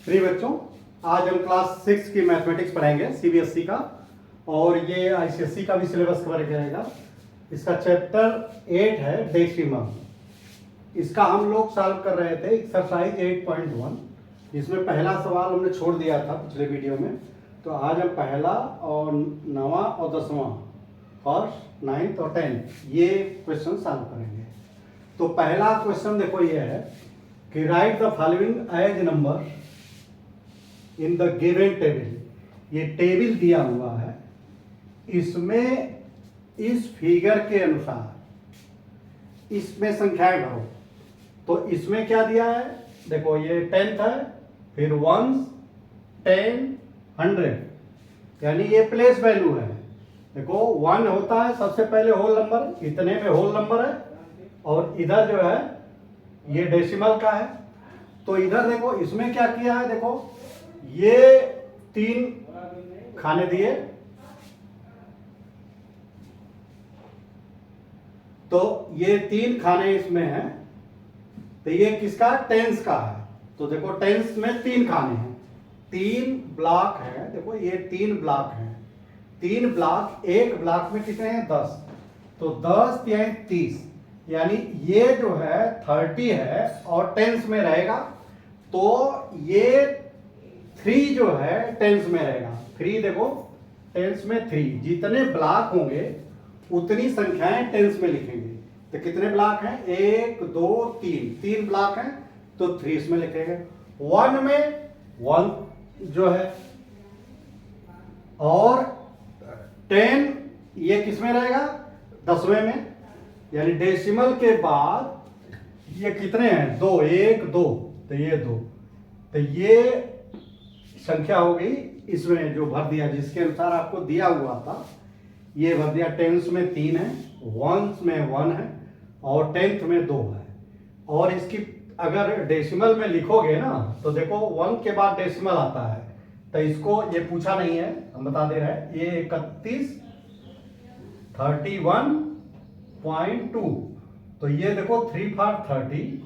प्रिय बच्चों, आज हम क्लास 6 की मैथमेटिक्स पढ़ेंगे सीबीएसई का, और ये आईसीएसई का भी सिलेबस कवर करेगा। इसका चैप्टर 8 है डेसिमल। इसका हम लोग सॉल्व कर रहे थे एक्सरसाइज 8.1, जिसमें पहला सवाल हमने छोड़ दिया था पिछले वीडियो में। तो आज हम पहला और 9वां और 10वां, फर्स्ट, 9th और 10th ये क्वेश्चन सॉल्व करेंगे। तो पहला क्वेश्चन देखो ये है कि write the following as number in the given table. ये टेबल दिया हुआ है, इसमें इस फिगर के अनुसार इसमें संख्याएं भरो। तो इसमें क्या दिया है, देखो ये 10th है, फिर 1, 10, 100, यानी ये प्लेस वैल्यू है। देखो 1 होता है सबसे पहले होल नंबर, इतने में होल नंबर है, और इधर जो है ये डेसिमल का है। तो इधर देखो इसमें क्या किया है, देखो ये 3 खाने दिए, तो ये 3 खाने इसमें है। तो ये किसका, टेंस का है। तो देखो टेंस में 3 खाने हैं, 3 ब्लॉक है। देखो ये 3 ब्लॉक है, 3 ब्लॉक, एक ब्लॉक में कितने हैं, 10। तो 10 या 30, यानी ये जो है 30 है और टेंस में रहेगा। तो ये 3 जो है टेंस में रहेगा। 3 देखो टेंस में 3, जितने ब्लॉक होंगे उतनी संख्याएं टेंस में लिखेंगे। तो कितने ब्लॉक हैं, 1, 2, 3 ब्लॉक हैं, तो 3 इसमें लिखेंगे। 1 में 1 जो है, और 10 ये किस में रहेगा, 10वें में। यानी डेसिमल के बाद ये कितने हैं, 2, 1, 2, तो ये 2। तो ये संख्या हो गई इसमें जो भर दिया, जिसके अनुसार आपको दिया हुआ था ये भर दिया। टेंस में 3 है, वंस में 1 है, और 10th में 2 है। और इसकी अगर डेसिमल में लिखोगे ना, तो देखो 1 के बाद डेसिमल आता है। तो इसको ये पूछा नहीं है, हम बता दे रहे हैं। ये 31 31.2, तो ये देखो 3 for 30,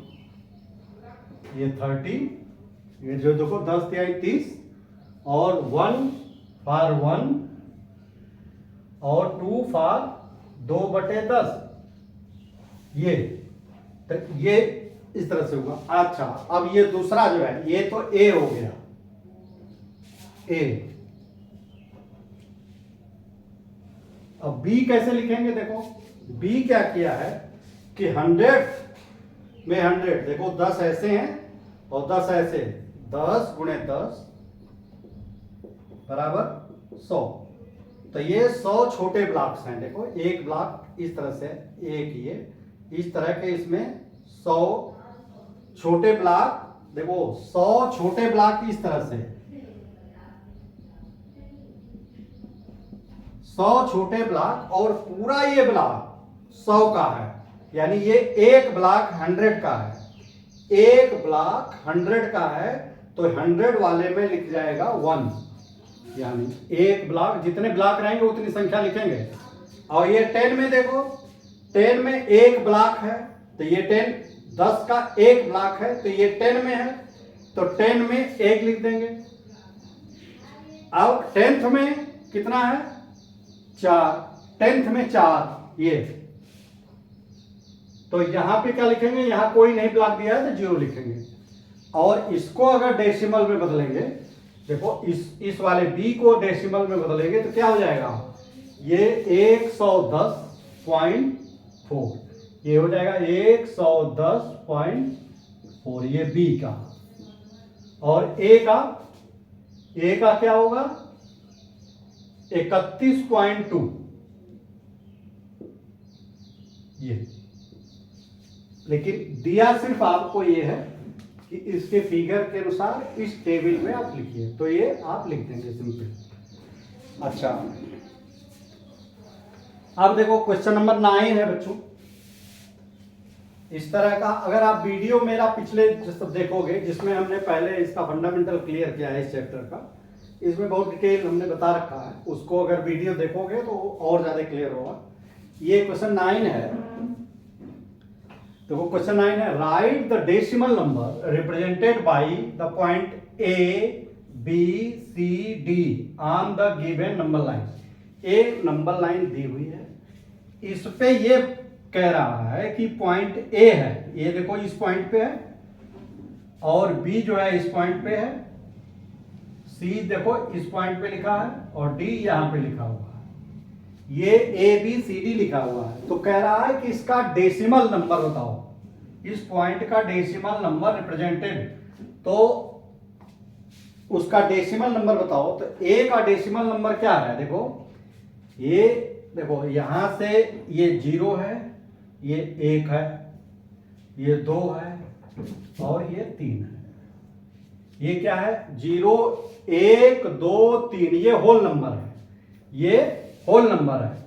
ये 30, ये जो देखो 10 या 30, और 1 for 1, और 2 for 2/10, ये तो ये इस तरह से हुआ। अच्छा, अब ये दूसरा जो है, ये तो ए हो गया, ए। अब बी कैसे लिखेंगे, देखो बी क्या किया है कि 100 में 100, देखो 10 ऐसे हैं और 10 ऐसे, 10 गुणे 10 बराबर 100। तो ये 100 छोटे ब्लॉक्स हैं। देखो एक ब्लॉक इस तरह से, एक ये इस तरह के, इसमें 100 छोटे ब्लॉक। देखो 100 छोटे ब्लॉक इस तरह से, 100 छोटे ब्लॉक, और पूरा ये ब्लॉक 100 का है। यानी ये एक ब्लॉक 100 का है, एक ब्लॉक 100 का है, तो 100 वाले में लिख जाएगा 1। यानी एक ब्लॉक, जितने ब्लॉक रहेंगे उतनी संख्या लिखेंगे। और ये 10 में देखो, 10 में एक ब्लॉक है, तो ये 10 का एक ब्लॉक है, तो ये 10 में है, तो 10 में 1 लिख देंगे। अब 10th में कितना है, 4, 10th में 4, ये। तो यहां पे क्या लिखेंगे, यहां कोई नहीं ब्लॉक दिया है तो 0 लिखेंगे। और इसको अगर डेसिमल में बदलेंगे, देखो इस वाले बी को डेसिमल में बदलेंगे तो क्या हो जाएगा, ये 110.4, ये हो जाएगा 110.4, ये बी का। और ए का क्या होगा, 31.2, ये। लेकिन दिया सिर्फ आपको ये है कि इसके फिगर के अनुसार इस टेबल में आप लिखिए, तो ये आप लिख देंगे सिंपल। अच्छा, अब देखो क्वेश्चन नंबर 9 है बच्चों। इस तरह का अगर आप वीडियो मेरा पिछले सब देखोगे, जिसमें हमने पहले इसका फंडामेंटल क्लियर किया है इस चैप्टर का, इसमें बहुत डिटेल हमने बता रखा है। उसको अगर वीडियो देखोगे तो और ज्यादा क्लियर होगा। ये क्वेश्चन 9 है। देखो क्वेश्चन 9 है, right the decimal number represented by the point A B C D on the given number line. एक नंबर लाइन दी हुई है, इस पे ये कह रहा है कि पॉइंट A है, ये देखो इस पॉइंट पे है, और B जो है इस पॉइंट पे है, C देखो इस पॉइंट पे लिखा है, और D यहां पे लिखा हुआ है। ये ABCD लिखा हुआ है। तो कह रहा है कि इसका डेसिमल नंबर बताओ, इस पॉइंट का डेसिमल नंबर रिप्रेजेंटेड, तो उसका डेसिमल नंबर बताओ। तो A का डेसिमल नंबर क्या है, देखो ये देखो यहां से ये 0 है, ये 1 है, ये 2 है, और ये 3 है। ये क्या है, 0 1 2 3, ये होल नंबर है, ये होल नंबर है।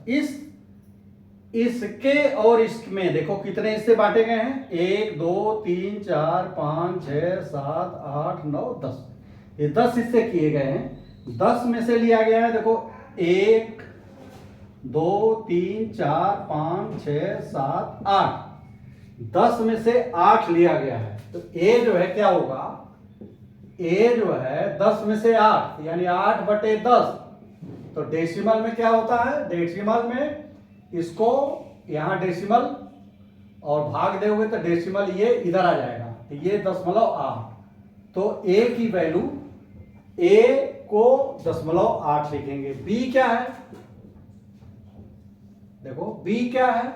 इसके और इसमें देखो कितने हिस्से बांटे गए हैं, 1 2 3 4 5 6 7 8 9 10, ये 10 हिस्से किए गए हैं। 10 में से लिया गया है, देखो 1 2 3 4 5 6 7 8, 10 में से 8 लिया गया है। तो A जो है क्या होगा, A जो है 10 में से 8 यानी 8/10। तो डेसिमल में क्या होता है, डेसिमल में इसको यहां डेसिमल और भाग दोगे तो डेसिमल ये इधर आ जाएगा, तो ये 0.8। तो A की वैल्यू, A को 0.8 लिखेंगे। B क्या है, देखो B क्या है,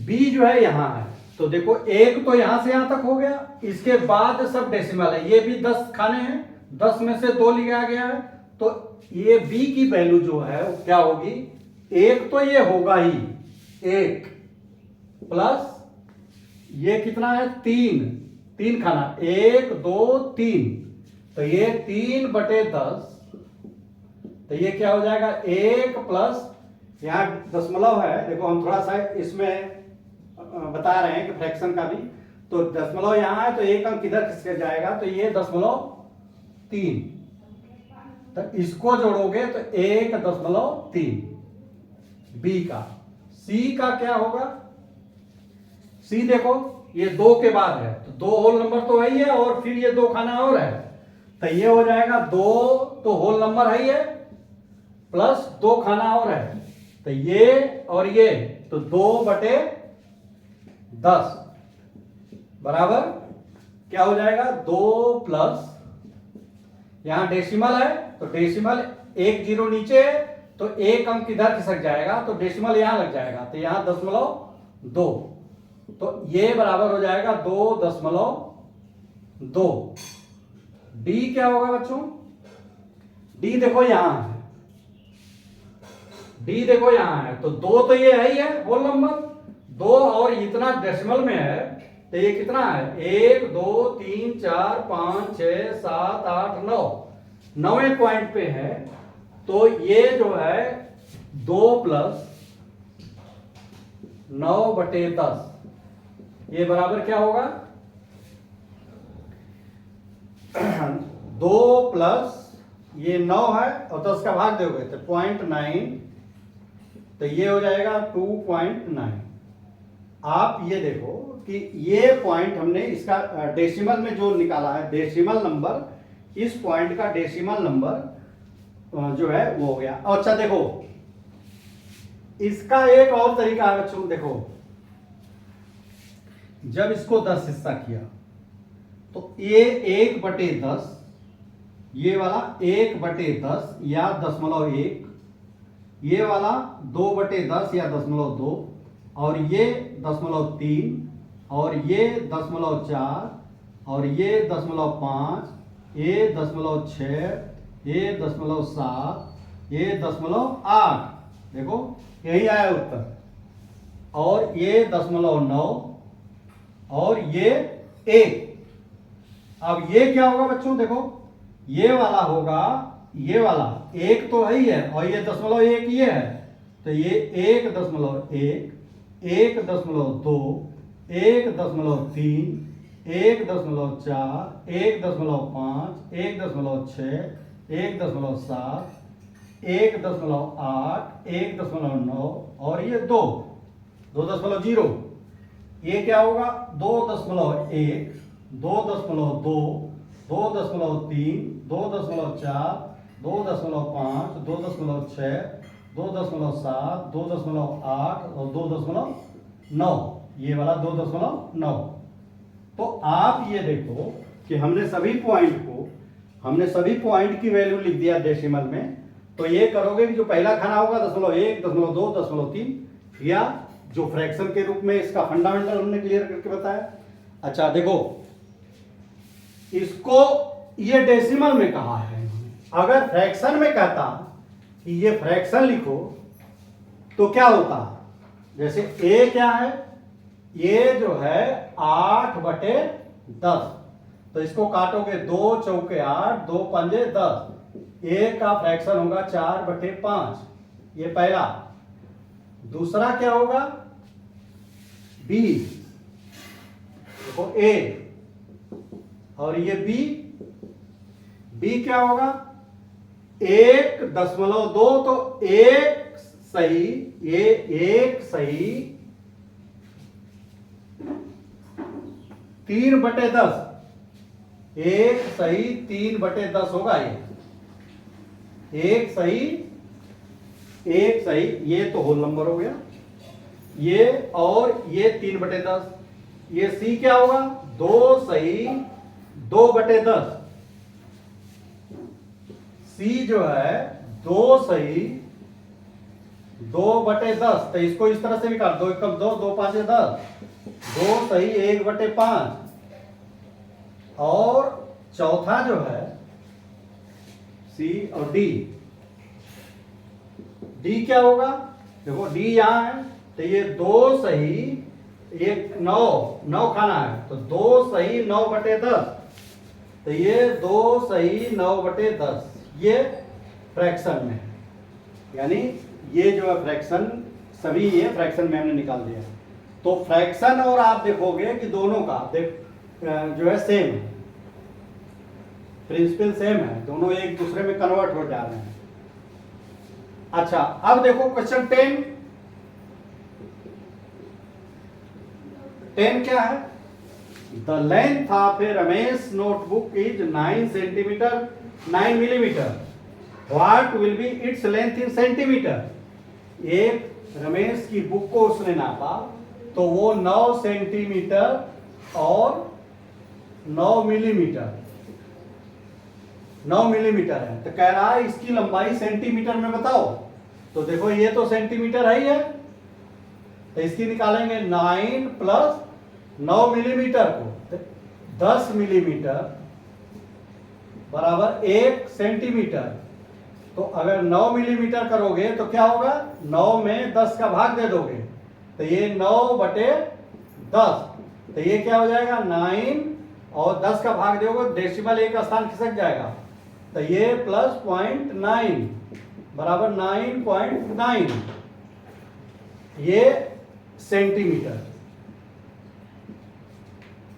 B जो है यहां है, तो देखो 1 तो यहां से यहां तक हो गया, इसके बाद सब डेसिमल है, ये भी 10 खाने हैं, 10 में से 2 लिया गया है। तो ये B की वैल्यू जो है वो क्या होगी, 1 तो ये होगा ही, 1 प्लस ये कितना है, 3 खाना, 1 2 3, तो ये 3/10, तो ये क्या हो जाएगा, 1 प्लस यहाँ दशमलव है, देखो हम थोड़ा सा इसमें बता रहे हैं कि फ्रैक्शन का भी, तो दशमलव यहाँ है तो एक अंक किधर खिसक जाएगा, तो ये 0.3, तो इसको जोड़ोगे तो 1.3 B का। C का क्या होगा, C देखो ये 2 के बाद है, तो 2 होल नंबर तो है ही है, और फिर ये 2 खाना और है, तो ये हो जाएगा 2 तो होल नंबर है ही है, प्लस 2 खाना और है, तो ये और ये, तो 2/10 बराबर क्या हो जाएगा, 2 प्लस यहां डेसिमल है, तो डेसिमल 1 0 नीचे है, तो एक अंक इधर खिसक जाएगा, तो डेसिमल यहां लग जाएगा, तो यहां 0.2, तो ये बराबर हो जाएगा 2.2। D क्या होगा बच्चों, D देखो यहां है, D देखो यहां है, तो 2 तो ये है ही है होल नंबर, 2 और इतना डेसिमल में है, तो ये कितना है, 1 2 3 4 5 6 7 8 9, 9वें पॉइंट पे है, तो ये जो है 2 प्लस 9/10, ये बराबर क्या होगा, 2 प्लस ये 9 है और 10 का भाग दोगे तो 0.9, तो ये हो जाएगा 2.9। आप ये देखो कि ये पॉइंट हमने इसका डेसिमल में जो निकाला है, डेसिमल नंबर, इस पॉइंट का डेसिमल नंबर जो है वो हो गया। अच्छा देखो इसका एक और तरीका है बच्चों, देखो जब इसको 10 हिस्सा किया तो ये 1/10, ये वाला 1/10 या 0.1, ये वाला 2/10 या 0.2, और ये 0.3, और ये 0.4, और ये 0.5, ये 0.6, ये 0.7, ये 0.8, देखो यही आया उत्तर, और ये 0.9, और ये 1। अब ये क्या होगा बच्चों, देखो ये वाला होगा, ये वाला 1 तो है ही है, और ये 0.1 ये है, तो ये 1.1, 1.2, 1.3, 1.4, 1.5, 1.6, 1.7, 1.8, 1.9, और ये 2.0, ये क्या होगा 2.1, 2.2, 2.3, 2.4, 2.5, 2.6, 2.7, 2.8 और 2.9, ये वाला 2.9। तो आप ये देखो कि हमने सभी पॉइंट की वैल्यू लिख दिया डेसिमल में। तो ये करोगे कि जो पहला खाना होगा 0.1, 0.2, 0.3, या जो फ्रैक्शन के रूप में इसका फंडामेंटल हमने क्लियर करके बताया। अच्छा देखो, इसको ये डेसिमल में कहा है। अगर फ्रैक्शन में कहता कि ये फ्रैक्शन लिखो तो क्या होता, जैसे ए क्या है, ये जो है 8/10, तो इसको काटोगे 2 चौके 8, 2 पंजे 10, ए का फ्रैक्शन होगा 4/5, ये पहला। दूसरा क्या होगा, बी, देखो ए और ये बी क्या होगा 1.2, तो एक सही, ये एक सही 3/10, एक सही 3/10 होगा। ये एक सही, ये तो होल नंबर हो गया, ये और ये 3/10। ये सी क्या होगा 2 सही 2/10, सी जो है 2 सही 2/10, तो इसको इस तरह से भी काट, 2 एकम 2, 2 5 10, 2 सही 1/5। और चौथा जो है सी और डी क्या होगा, देखो डी यहां है, तो ये 2 सही 9 खाना है, तो 2 सही 9/10, तो ये 2 सही 9/10, ये फ्रैक्शन में, यानी ये जो है फ्रैक्शन, सभी ये फ्रैक्शन में हमने निकाल दिया। तो फ्रैक्शन और आप देखोगे कि दोनों का जो है सेम है, प्रिंसिपल सेम है, दोनों एक दूसरे में कन्वर्ट हो जा रहे हैं। अच्छा अब देखो क्वेश्चन 10 क्या है, the length of A Ramesh notebook is 9 centimetre 9 millimetre, what will be its length in centimetre. एक रमेश की बुक को उसने नापा तो वो 9 सेंटीमीटर और 9 मिलीमीटर है, तो कह रहा है इसकी लंबाई सेंटीमीटर में बताओ। तो देखो ये तो सेंटीमीटर है ही है, तो इसकी निकालेंगे 9 प्लस 9 मिलीमीटर को 10 मिलीमीटर बराबर 1 सेंटीमीटर। तो अगर 9 मिलीमीटर करोगे तो क्या होगा, 9 में 10 का भाग दे दोगे, तो ये 9/10, तो ये क्या हो जाएगा 9 और 10 का भाग दोगे, डेसिमल एक स्थान खिसक जाएगा, तो ये प्लस 0.9 बराबर 9.9, ये सेंटीमीटर।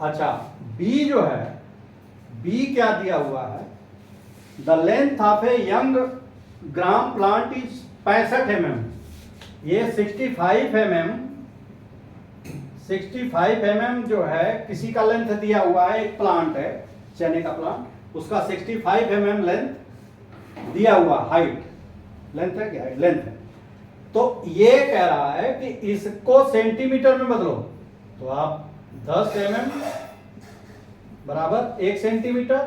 अच्छा बी जो है, बी क्या दिया हुआ है, the length of a young gram plant is 65 mm, ये 65 mm जो है किसी का लेंथ दिया हुआ है, एक प्लांट है चने का प्लांट, उसका 65 mm लेंथ दिया हुआ, हाइट लेंथ है क्या, लेंथ है। तो ये कह रहा है कि इसको सेंटीमीटर में बदलो, तो आप 10 mm बराबर 1 सेंटीमीटर,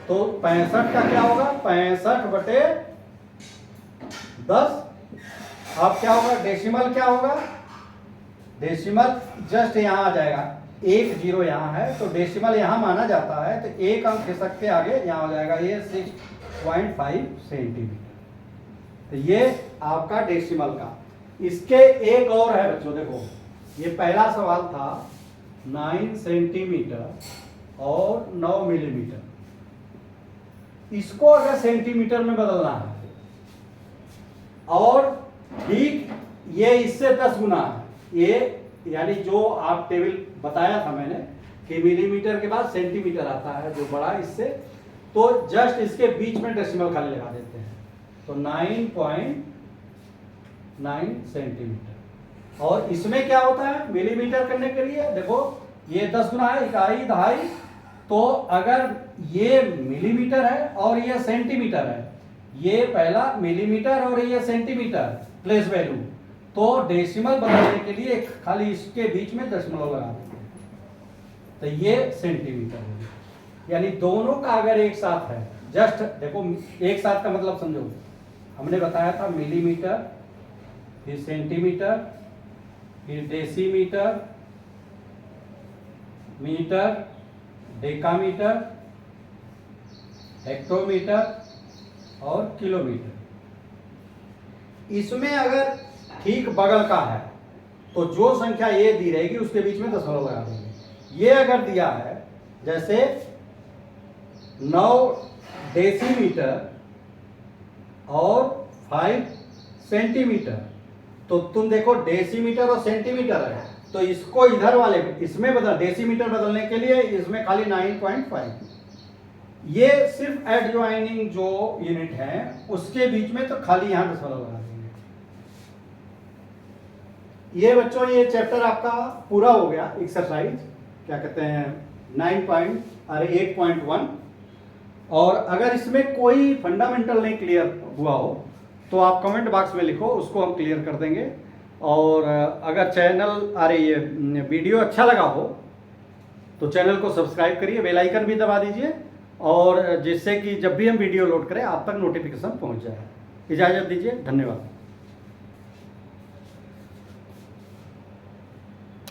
तो 65 का क्या होगा 65/10। अब क्या होगा, डेसिमल क्या होगा, डेसिमल जस्ट यहां आ जाएगा, 1 0 यहां है, तो डेसिमल यहां माना जाता है, तो एक अंक खिसक के आगे यहां हो जाएगा, ये 6.5 सेंटीमीटर। तो ये आपका डेसिमल का। इसके एक और है बच्चों, देखो ये पहला सवाल था 9 सेंटीमीटर और 9 मिलीमीटर, इसको अगर सेंटीमीटर में बदलना है, और ठीक ये इससे 10 गुना है, ये यानी जो आप टेबल बताया था मैंने कि मिलीमीटर के बाद सेंटीमीटर आता है जो बड़ा इससे, तो जस्ट इसके बीच में डेसिमल खाली लगा देते हैं, तो 9.9 सेंटीमीटर। और इसमें क्या होता है, मिलीमीटर करने के लिए देखो ये 10 गुना है, इकाई दहाई तो अगर ये मिलीमीटर है और ये सेंटीमीटर है, ये पहला मिलीमीटर और ये सेंटीमीटर प्लेस वैल्यू, तो डेसिमल बनाने के लिए खाली इसके बीच में दशमलव लगा देंगे, तो ये सेंटीमीटर है। यानी दोनों का अगर एक साथ है, जस्ट देखो एक साथ का मतलब समझो, हमने बताया था मिलीमीटर, फिर सेंटीमीटर, फिर डेसीमीटर, मीटर, डेकामीटर, हेक्टोमीटर और किलोमीटर। इसमें अगर ठीक बगल का है तो जो संख्या ये दी रहेगी उसके बीच में दशमलव लगा देंगे। ये अगर दिया है जैसे 9 डेसीमीटर और 5 सेंटीमीटर, तो तुम देखो डेसीमीटर और सेंटीमीटर है, तो इसको इधर वाले इसमें बदल, डेसीमीटर बदलने के लिए इसमें खाली 9.5, ये सिर्फ एडजॉइनिंग जो यूनिट है उसके बीच में, तो खाली यहां दशमलव लगा देंगे। ये बच्चों ये चैप्टर आपका पूरा हो गया, एक्सरसाइज क्या कहते हैं 8.1। और अगर इसमें कोई फंडामेंटल नहीं क्लियर हुआ हो तो आप कमेंट बॉक्स में लिखो, उसको हम क्लियर कर देंगे। और अगर ये वीडियो अच्छा लगा हो तो चैनल को सब्सक्राइब करिए, बेल आइकन भी दबा दीजिए, और जिससे कि जब भी हम वीडियो लोड करें आप तक नोटिफिकेशन पहुंच जाए। इजाज़त दीजिए, धन्यवाद।